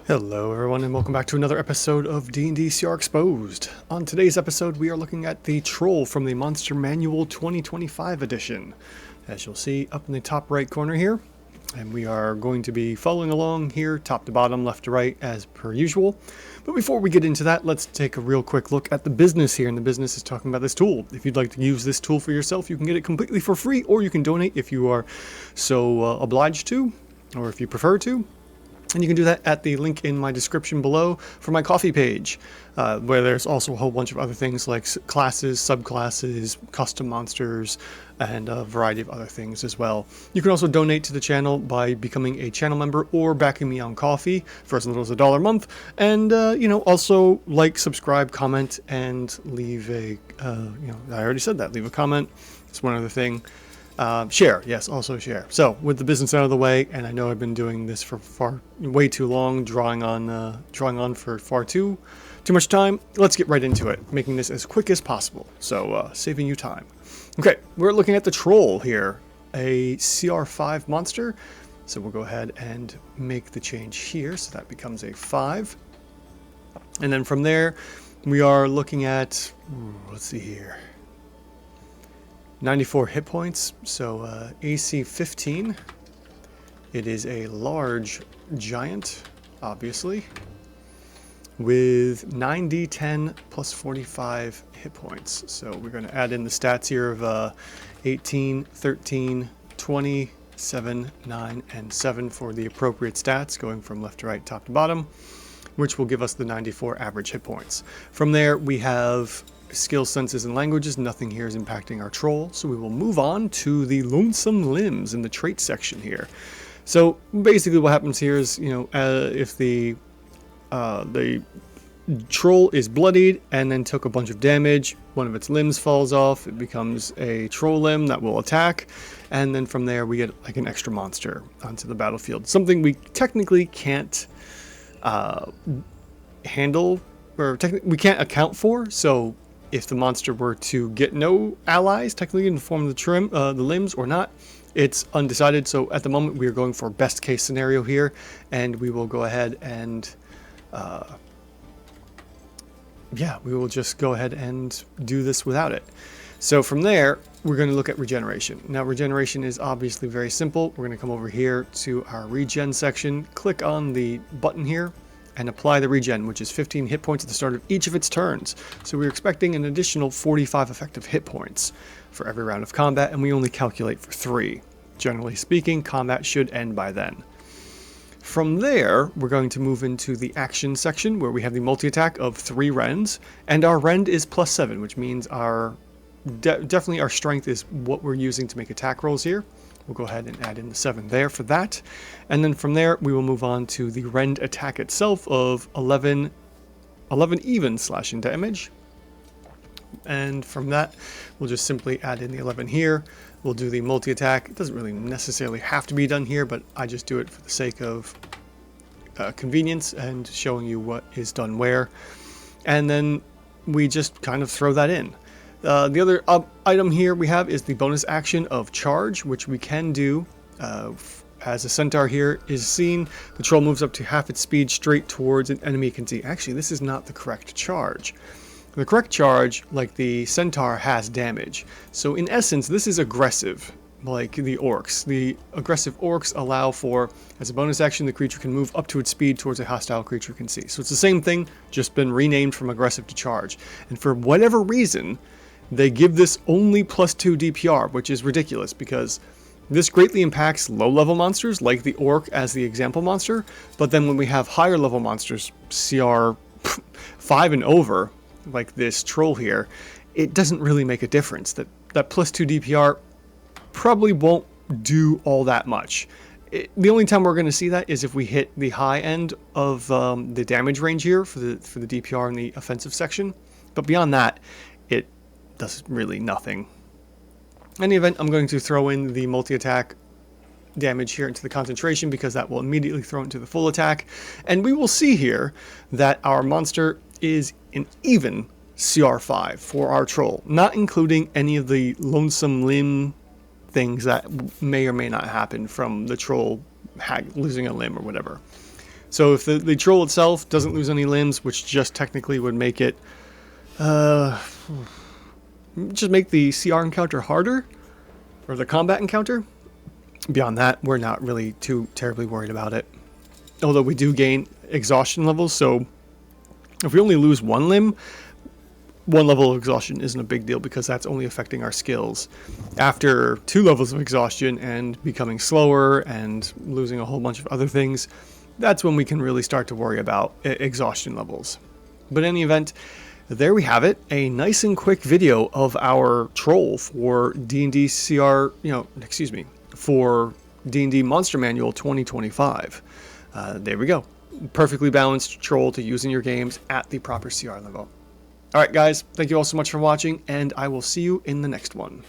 Hello everyone and welcome back to another episode of D&D CR Exposed. On today's episode we are looking at the Troll from the Monster Manual 2025 edition. As you'll see up in the top right corner here. And we are going to be following along here, top to bottom, left to right, as per usual. But before we get into that, let's take a real quick look at the business here. And the business is talking about this tool. If you'd like to use this tool for yourself, you can get it completely for free, or you can donate if you are so obliged to, or if you prefer to. And you can do that at the link in my description below for my coffee page, where there's also a whole bunch of other things like classes, subclasses, custom monsters, and a variety of other things as well. You can also donate to the channel by becoming a channel member or backing me on Coffee for as little as $1 a month. And, also like, subscribe, comment, and leave a, I already said that, leave a comment. It's one other thing. Share, yes, also share. So, with the business out of the way, and I know I've been doing this for way too long, drawing on for far too much time. Let's get right into it, making this as quick as possible. So, saving you time. Okay, we're looking at the Troll here, a CR5 monster. So we'll go ahead and make the change here, so that becomes a 5. And then from there, we are looking at, let's see here. 94 hit points, so AC 15. It is a large giant, obviously, with 9d10 plus 45 hit points. So we're going to add in the stats here of 18, 13, 20, 7, 9, and 7 for the appropriate stats, going from left to right, top to bottom, which will give us the 94 average hit points. From there, we have skills, senses, and languages. Nothing here is impacting our troll, so we will move on to the lonesome limbs in the trait section here. So basically what happens here is, if the troll is bloodied and then took a bunch of damage, one of its limbs falls off, it becomes a troll limb that will attack, and then from there we get like an extra monster onto the battlefield. Something we technically can't handle, or we can't account for, so if the monster were to get no allies, technically in the form of the limbs or not, it's undecided. So at the moment we are going for best case scenario here, and we will go ahead and we will just go ahead and do this without it. So from there, we're going to look at regeneration. Now regeneration is obviously very simple. We're going to come over here to our regen section, click on the button here, and apply the regen, which is 15 hit points at the start of each of its turns. So we're expecting an additional 45 effective hit points for every round of combat, and we only calculate for 3. Generally speaking, combat should end by then. From there, we're going to move into the action section, where we have the multi-attack of 3 rends, and our rend is +7, which means our definitely our strength is what we're using to make attack rolls here. We'll go ahead and add in the 7 there for that. And then from there, we will move on to the rend attack itself of 11 even slashing damage. And from that, we'll just simply add in the 11 here. We'll do the multi-attack. It doesn't really necessarily have to be done here, but I just do it for the sake of convenience and showing you what is done where. And then we just kind of throw that in. The other item here we have is the bonus action of charge, which we can do as a centaur here is seen. The troll moves up to half its speed straight towards an enemy it can see. Actually, this is not the correct charge. The correct charge, like the centaur, has damage. So in essence, this is aggressive, like the orcs. The aggressive orcs allow for, as a bonus action, the creature can move up to its speed towards a hostile creature it can see. So it's the same thing, just been renamed from aggressive to charge. And for whatever reason, they give this only +2 DPR, which is ridiculous because this greatly impacts low-level monsters like the orc as the example monster, but then when we have higher level monsters, CR 5 and over, like this troll here, it doesn't really make a difference. That +2 DPR probably won't do all that much. The only time we're going to see that is if we hit the high end of the damage range here for the DPR in the offensive section, but beyond that, it does really nothing. In any event, I'm going to throw in the multi-attack damage here into the concentration because that will immediately throw into the full attack. And we will see here that our monster is an even CR5 for our troll, not including any of the lonesome limb things that may or may not happen from the troll losing a limb or whatever. So if the troll itself doesn't lose any limbs, which just technically would make it, just make the CR encounter harder, or the combat encounter. Beyond that, we're not really too terribly worried about it. Although we do gain exhaustion levels, so if we only lose one limb, one level of exhaustion isn't a big deal because that's only affecting our skills. After 2 levels of exhaustion and becoming slower and losing a whole bunch of other things, that's when we can really start to worry about exhaustion levels. But in any event, there we have it, a nice and quick video of our troll for D&D CR, for D&D Monster Manual 2025. There we go. Perfectly balanced troll to use in your games at the proper CR level. Alright guys, thank you all so much for watching, and I will see you in the next one.